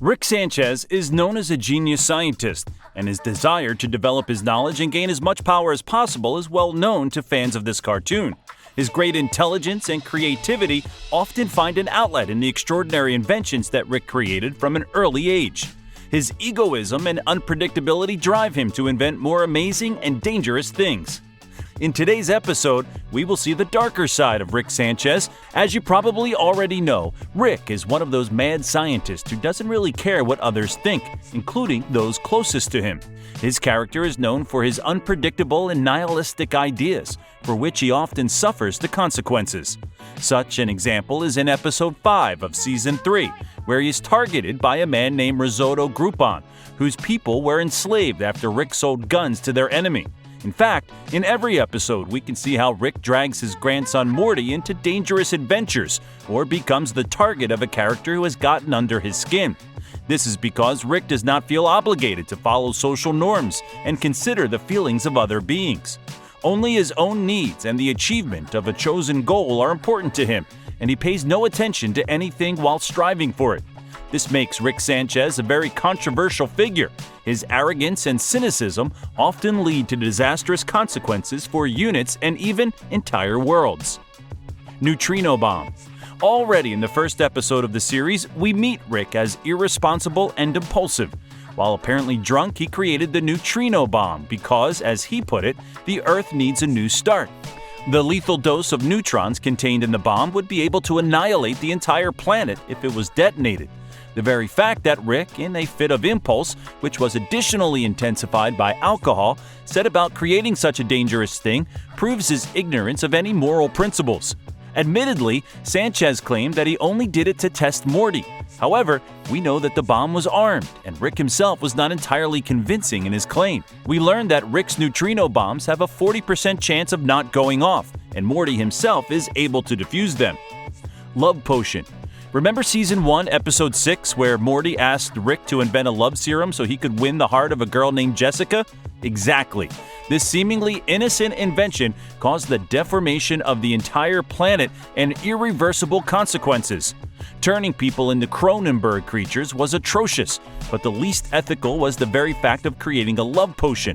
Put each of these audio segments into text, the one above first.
Rick Sanchez is known as a genius scientist, and his desire to develop his knowledge and gain as much power as possible is well known to fans of this cartoon. His great intelligence and creativity often find an outlet in the extraordinary inventions that Rick created from an early age. His egoism and unpredictability drive him to invent more amazing and dangerous things. In today's episode, we will see the darker side of Rick Sanchez. As you probably already know, Rick is one of those mad scientists who doesn't really care what others think, including those closest to him. His character is known for his unpredictable and nihilistic ideas, for which he often suffers the consequences. Such an example is in episode 5 of season 3, where he is targeted by a man named Risotto Groupon, whose people were enslaved after Rick sold guns to their enemy. In fact, in every episode, we can see how Rick drags his grandson Morty into dangerous adventures or becomes the target of a character who has gotten under his skin. This is because Rick does not feel obligated to follow social norms and consider the feelings of other beings. Only his own needs and the achievement of a chosen goal are important to him, and he pays no attention to anything while striving for it. This makes Rick Sanchez a very controversial figure. His arrogance and cynicism often lead to disastrous consequences for units and even entire worlds. Neutrino Bomb. Already in the first episode of the series, we meet Rick as irresponsible and impulsive. While apparently drunk, he created the neutrino bomb because, as he put it, the Earth needs a new start. The lethal dose of neutrons contained in the bomb would be able to annihilate the entire planet if it was detonated. The very fact that Rick, in a fit of impulse, which was additionally intensified by alcohol, set about creating such a dangerous thing, proves his ignorance of any moral principles. Admittedly, Sanchez claimed that he only did it to test Morty. However, we know that the bomb was armed, and Rick himself was not entirely convincing in his claim. We learned that Rick's neutrino bombs have a 40% chance of not going off, and Morty himself is able to defuse them. Love Potion. Remember Season 1, Episode 6, where Morty asked Rick to invent a love serum so he could win the heart of a girl named Jessica? Exactly. This seemingly innocent invention caused the deformation of the entire planet and irreversible consequences. Turning people into Cronenberg creatures was atrocious, but the least ethical was the very fact of creating a love potion.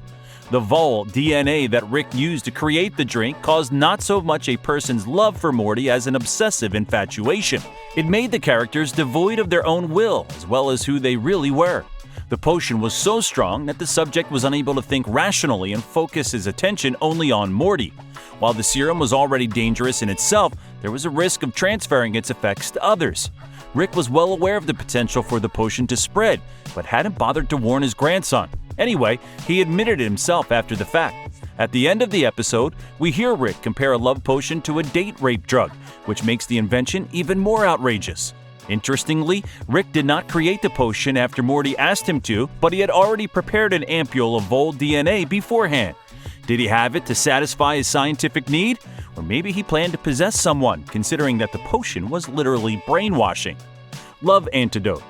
The Vol DNA that Rick used to create the drink caused not so much a person's love for Morty as an obsessive infatuation. It made the characters devoid of their own will, as well as who they really were. The potion was so strong that the subject was unable to think rationally and focus his attention only on Morty. While the serum was already dangerous in itself, there was a risk of transferring its effects to others. Rick was well aware of the potential for the potion to spread, but hadn't bothered to warn his grandson. Anyway, he admitted it himself after the fact. At the end of the episode, we hear Rick compare a love potion to a date rape drug, which makes the invention even more outrageous. Interestingly, Rick did not create the potion after Morty asked him to, but he had already prepared an ampule of Vol DNA beforehand. Did he have it to satisfy his scientific need? Or maybe he planned to possess someone, considering that the potion was literally brainwashing. Love Antidote.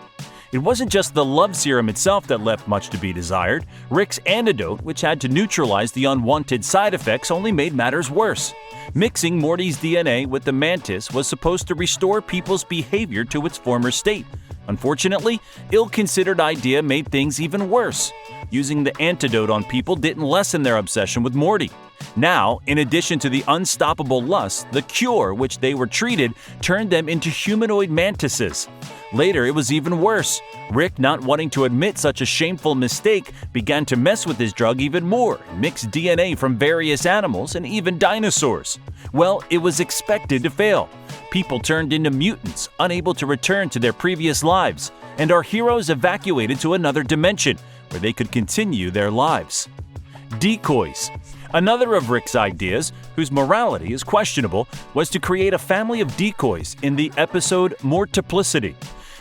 It wasn't just the love serum itself that left much to be desired. Rick's antidote, which had to neutralize the unwanted side effects, only made matters worse. Mixing Morty's DNA with the mantis was supposed to restore people's behavior to its former state. Unfortunately, ill-considered idea made things even worse. Using the antidote on people didn't lessen their obsession with Morty. Now, in addition to the unstoppable lust, the cure which they were treated turned them into humanoid mantises. Later, it was even worse. Rick, not wanting to admit such a shameful mistake, began to mess with his drug even more and mix DNA from various animals and even dinosaurs. Well, it was expected to fail. People turned into mutants, unable to return to their previous lives, and our heroes evacuated to another dimension where they could continue their lives. Decoys. Another of Rick's ideas, whose morality is questionable, was to create a family of decoys in the episode Mortiplicity.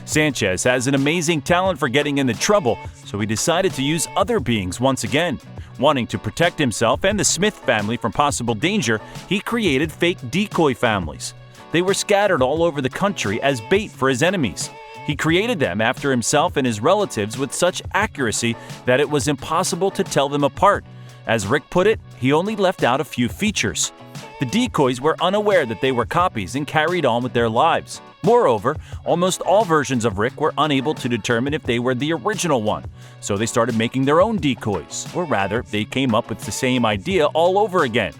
Sanchez has an amazing talent for getting into trouble, so he decided to use other beings once again. Wanting to protect himself and the Smith family from possible danger, he created fake decoy families. They were scattered all over the country as bait for his enemies. He created them after himself and his relatives with such accuracy that it was impossible to tell them apart. As Rick put it, he only left out a few features. The decoys were unaware that they were copies and carried on with their lives. Moreover, almost all versions of Rick were unable to determine if they were the original one, so they started making their own decoys, or rather, they came up with the same idea all over again.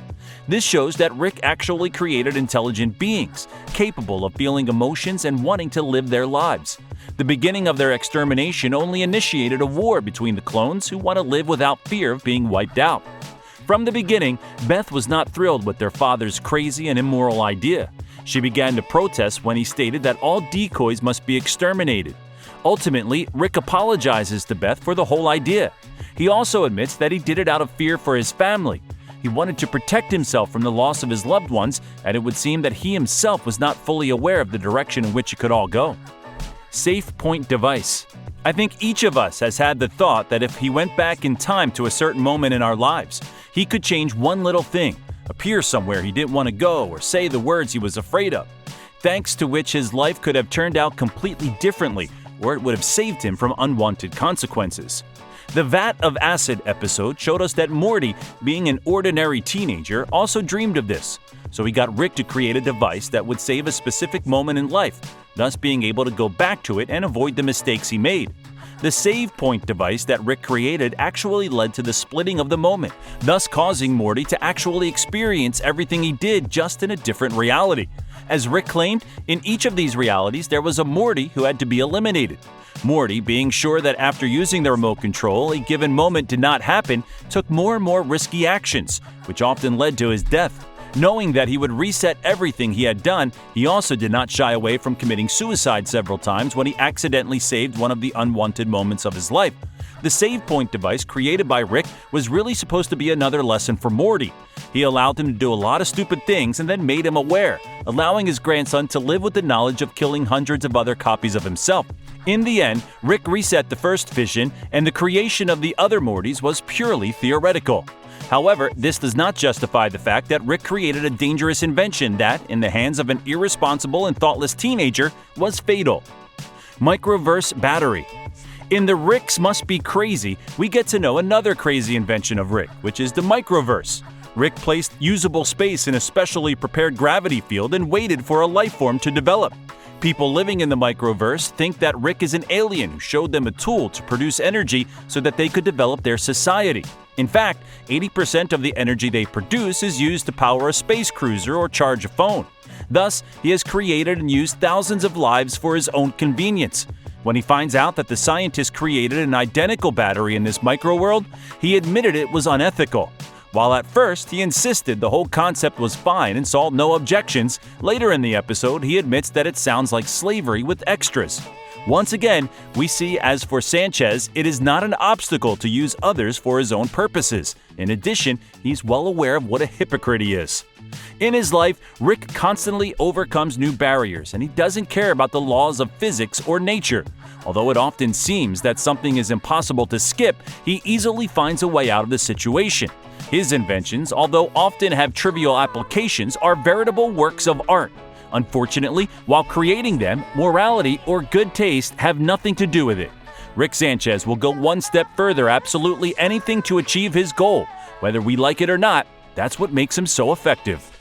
This shows that Rick actually created intelligent beings, capable of feeling emotions and wanting to live their lives. The beginning of their extermination only initiated a war between the clones who want to live without fear of being wiped out. From the beginning, Beth was not thrilled with their father's crazy and immoral idea. She began to protest when he stated that all decoys must be exterminated. Ultimately, Rick apologizes to Beth for the whole idea. He also admits that he did it out of fear for his family. He wanted to protect himself from the loss of his loved ones, and it would seem that he himself was not fully aware of the direction in which it could all go. Safe point device. I think each of us has had the thought that if he went back in time to a certain moment in our lives, he could change one little thing, appear somewhere he didn't want to go, or say the words he was afraid of, thanks to which his life could have turned out completely differently, or it would have saved him from unwanted consequences. The Vat of Acid episode showed us that Morty, being an ordinary teenager, also dreamed of this. So he got Rick to create a device that would save a specific moment in life, thus being able to go back to it and avoid the mistakes he made. The save point device that Rick created actually led to the splitting of the moment, thus causing Morty to actually experience everything he did just in a different reality. As Rick claimed, in each of these realities there was a Morty who had to be eliminated. Morty, being sure that after using the remote control, a given moment did not happen, took more and more risky actions, which often led to his death. Knowing that he would reset everything he had done, he also did not shy away from committing suicide several times when he accidentally saved one of the unwanted moments of his life. The save point device created by Rick was really supposed to be another lesson for Morty. He allowed him to do a lot of stupid things and then made him aware, allowing his grandson to live with the knowledge of killing hundreds of other copies of himself. In the end, Rick reset the first fission, and the creation of the other Mortys was purely theoretical. However, this does not justify the fact that Rick created a dangerous invention that, in the hands of an irresponsible and thoughtless teenager, was fatal. Microverse battery. In the Ricks Must Be Crazy, we get to know another crazy invention of Rick, which is the microverse. Rick placed usable space in a specially prepared gravity field and waited for a life form to develop. People living in the microverse think that Rick is an alien who showed them a tool to produce energy so that they could develop their society. In fact, 80% of the energy they produce is used to power a space cruiser or charge a phone. Thus, he has created and used thousands of lives for his own convenience. When he finds out that the scientists created an identical battery in this microworld, he admitted it was unethical. While at first he insisted the whole concept was fine and saw no objections, later in the episode he admits that it sounds like slavery with extras. Once again, we see, as for Sanchez, it is not an obstacle to use others for his own purposes. In addition, he's well aware of what a hypocrite he is. In his life, Rick constantly overcomes new barriers, and he doesn't care about the laws of physics or nature. Although it often seems that something is impossible to skip, he easily finds a way out of the situation. His inventions, although often have trivial applications, are veritable works of art. Unfortunately, while creating them, morality or good taste have nothing to do with it. Rick Sanchez will go one step further, absolutely anything to achieve his goal. Whether we like it or not, that's what makes him so effective.